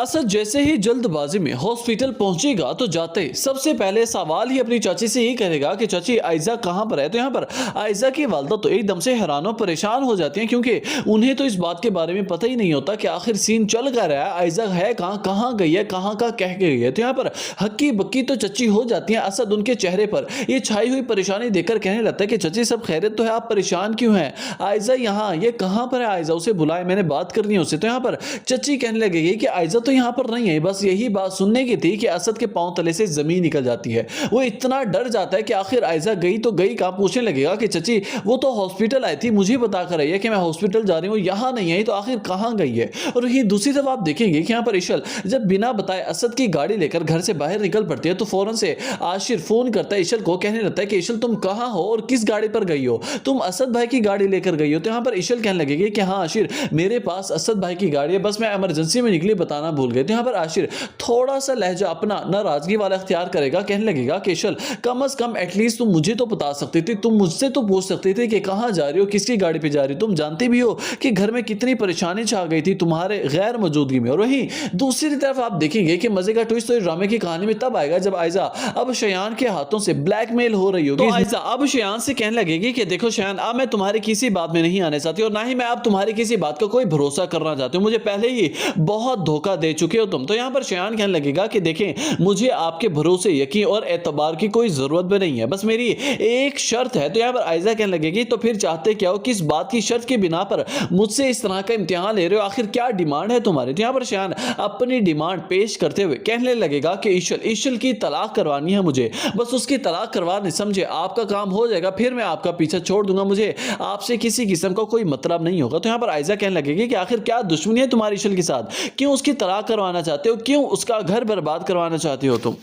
असद जैसे ही जल्दबाजी में हॉस्पिटल पहुंचेगा तो जाते ही सबसे पहले सवाल ही अपनी चाची से ही करेगा कि चाची आयजा कहां पर है। तो यहाँ पर आयजा की वालदा तो एकदम से हैरान और परेशान हो जाती हैं, क्योंकि उन्हें तो इस बात के बारे में पता ही नहीं होता कि आखिर सीन चल क्या रहा है, आयजा है कहां, कहां गई है, कहां का कह के गई है। तो यहाँ पर हक्की बक्की तो चची हो जाती है। असद उनके चेहरे पर ये छाई हुई परेशानी देखकर कहने लगता है कि चची सब खैरियत तो है, आप परेशान क्यों हैं? आयजा यहाँ, ये कहां पर है? आयजा उसे बुलाए, मैंने बात करनी है उससे। तो यहाँ पर चची कहने लगेगी कि आयजा तो यहाँ पर नहीं है। बस यही बात सुनने की थी कि असद के पांव तले से जमीन निकल जाती है। वो इतना डर जाता है कि आखिर आयजा गई तो गई कहां। पूछने लगेगा कि चची वो तो हॉस्पिटल आई थी, मुझे बता कर आई है कि मैं हॉस्पिटल जा रही हूं, यहां नहीं आई, तो आखिर कहां गई है? और वही दूसरी तरफ आप देखेंगे कि यहां पर इशल जब बिना बताए असद की गाड़ी लेकर घर से बाहर निकल पड़ती है तो फौरन से आशिर फोन करता है इशल को, कहने लगता है कि इशल तुम कहां हो और किस गाड़ी पर गई हो? तुम असद भाई की गाड़ी लेकर गई हो। तो यहां पर इशल कहने लगेगी कि हाँ आशिर, मेरे पास असद भाई की गाड़ी है, बस मैं इमरजेंसी में निकली, बताना भूल गए। तो यहाँ पर आशिर थोड़ा सा लहजा अपना नाराजगी वाला इख्तियार करेगा, कहने लगेगा कि इशल कम से कम एटलीस्ट तुम मुझे तो बता सकती थी, तुम मुझसे तो पूछ सकते थे कि कहां जा रही हो, किसकी गाड़ी पे जा रही हो। तुम जानती भी हो कि घर में कितनी परेशानी छा गई थी तुम्हारे गैर मौजूदगी में। और वहीं दूसरी तरफ आप देखेंगे कि मजे का ट्विस्ट तो इस ड्रामे की कहानी में तब आएगा जब आयजा अब शयान के हाथों से ब्लैकमेल हो रही होगी। तो आयजा अब शयान से कहने लगेगी कि देखो शयान, अब मैं तुम्हारी किसी बात में नहीं आने चाहती और ना ही मैं अब तुम्हारी किसी बात का कोई भरोसा करना चाहती हूँ, मुझे पहले ही बहुत धोखा दे चुके हो तुम। तो यहाँ पर शयान कहने लगेगा कि देखें, मुझे आपके भरोसे, यकीन और एतबार की कोई जरूरत भी नहीं है, बस मेरी एक शर्त है। तो यहाँ पर आयजा कहने लगेगी तो फिर चाहते क्या हो, किस बात की शर्त की बिना पर मुझसे इस तरह का इम्तिहान ले रहे हो, आखिर क्या डिमांड है तुम्हारी? तो यहाँ पर शयान अपनी डिमांड पेश करते हुए कहने लगेगा कि ईशल की तलाक करवानी है मुझे, बस उसकी तलाक करवाने, समझे, आपका काम हो जाएगा, फिर मैं आपका पीछा छोड़ दूंगा, मुझे आपसे किसी किस्म का कोई मतलब नहीं होगा। तो यहाँ पर आयजा कहने लगेगी कि आखिर क्या दुश्मनी है तुम्हारी ईशल के साथ, क्यों उसकी तलाक करवाना चाहते हो, क्यों उसका घर बर्बाद करवाना चाहते हो तुम?